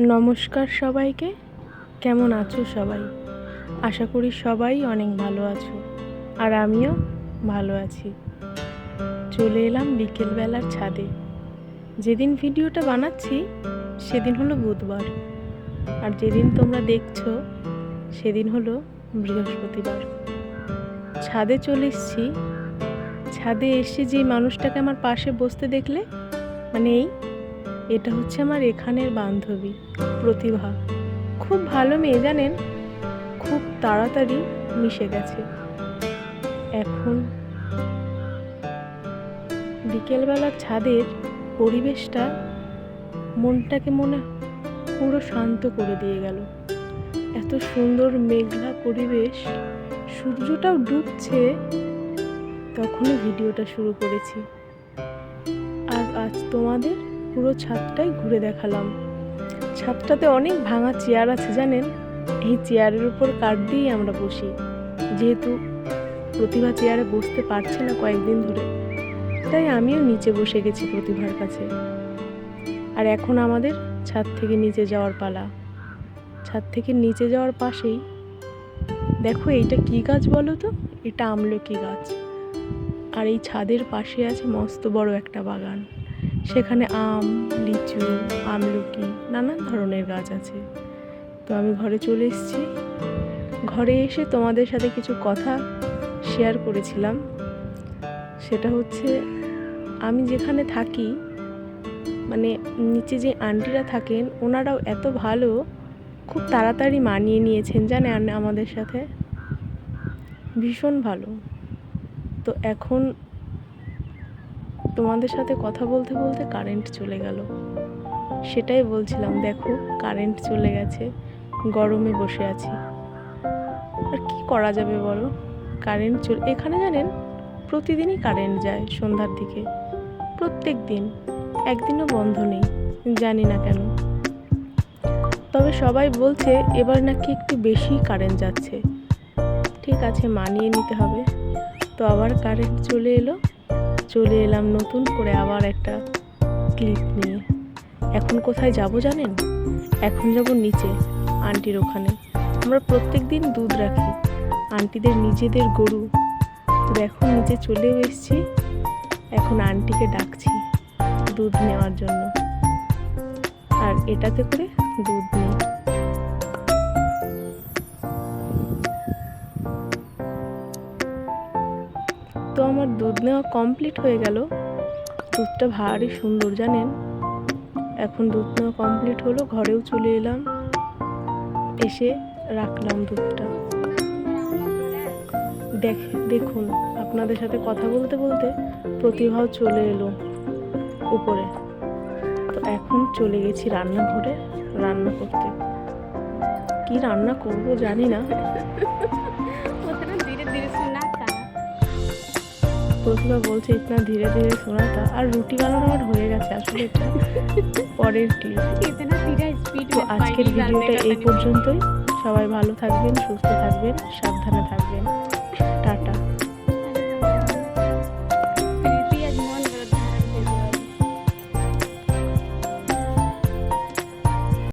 নমস্কার সবাইকে। কেমন আছো সবাই? আশা করি সবাই অনেক ভালো আছো, আর আমিও ভালো আছি। চলে এলাম বিকেলবেলার ছাদে। যেদিন ভিডিওটা বানাচ্ছি সেদিন হলো বুধবার, আর যেদিন তোমরা দেখছো সেদিন হলো বৃহস্পতিবার। ছাদে চলে এসেছি। ছাদে এসে যে মানুষটাকে আমার পাশে বসতে দেখলে, মানে এটা হচ্ছে আমার এখানের বান্ধবী প্রতিভা। খুব ভালো মেয়ে, জানেন, খুব তাড়াতাড়ি মিশে গেছে। এখন বিকেলবেলার ছাদের পরিবেশটা মনটাকে পুরো শান্ত করে দিয়ে গেল। এত সুন্দর মেঘলা পরিবেশ, সূর্যটাও ডুবছে, তখনই ভিডিওটা শুরু করেছি। আর আজ তোমাদের পুরো ছাদটাই ঘুরে দেখালাম। ছাদটাতে অনেক ভাঙা চেয়ার আছে, জানেন। এই চেয়ারের উপর কাঠ দিয়েই আমরা বসি, যেহেতু প্রতিভা চেয়ারে বসতে পারছে না কয়েকদিন ধরে, তাই আমিও নিচে বসে গেছি প্রতিভার কাছে। আর এখন আমাদের ছাদ থেকে নিচে যাওয়ার পালা। ছাদ থেকে নিচে যাওয়ার পাশেই দেখো, এইটা কি গাছ বলো তো? এটা আমলকি গাছ। আর এই ছাদের পাশে আছে মস্ত বড় একটা বাগান। সেখানে আম, লিচু, আমলকি, নানান ধরনের গাছ আছে। তো আমি ঘরে চলে এসেছি। ঘরে এসে তোমাদের সাথে কিছু কথা শেয়ার করেছিলাম। সেটা হচ্ছে, আমি যেখানে থাকি, মানে নিচে যে আন্টিরা থাকেন, ওনারাও এত ভালো, খুব তাড়াতাড়ি মানিয়ে নিয়েছেন, জানেন, আমাদের সাথে ভীষণ ভালো। তো এখন তোমাদের সাথে কথা বলতে বলতে কারেন্ট চলে গেল। সেটাই বলছিলাম, দেখো কারেন্ট চলে গেছে, গরমে বসে আছি। আর কি করা যাবে বলো, কারেন্ট এখানে জানেন প্রতিদিনই কারেন্ট যায় সন্ধ্যার দিকে, প্রত্যেক দিন, একদিনও বন্ধ নেই, জানি না কেন। তবে সবাই বলছে এবার নাকি একটু বেশি কারেন্ট যাচ্ছে। ঠিক আছে, মানিয়ে নিতে হবে। তো আবার কারেন্ট চলে এলাম নতুন করে আবার একটা ক্লিপ নিয়ে। এখন কোথায় যাব জানেন? এখন যাব নিচে আন্টির ওখানে। আমরা প্রত্যেক দিন দুধ রাখি, আন্টিদের নিজেদের গরু। তো এখন নিচে চলেও এসেছি। এখন আন্টিকে ডাকছি দুধ নেওয়ার জন্য, আর এটাতে করে দুধ নিই। তো আমার দুধ নেওয়া কমপ্লিট হয়ে গেল। দুধটা ভারী সুন্দর, জানেন। এখন দুধ নেওয়া কমপ্লিট হলো, ঘরেও চলে এলাম, এসে রাখলাম দুধটা। দেখুন, আপনাদের সাথে কথা বলতে বলতে প্রতিভাও চলে এলো উপরে। তো এখন চলে গেছি রান্নাঘরে রান্না করতে। কি রান্না করব জানি না। প্রতিভা বলছে ইতনা ধীরে ধীরে শোনাতা। আর রুটি বানানো আমার হয়ে গেছে, আসলে এটা পরের ক্লিপ। তো আজকের ভিডিওটা এই পর্যন্তই। সবাই ভালো থাকবেন, সুস্থ থাকবেন, সাবধানে থাকবেন। টাটা।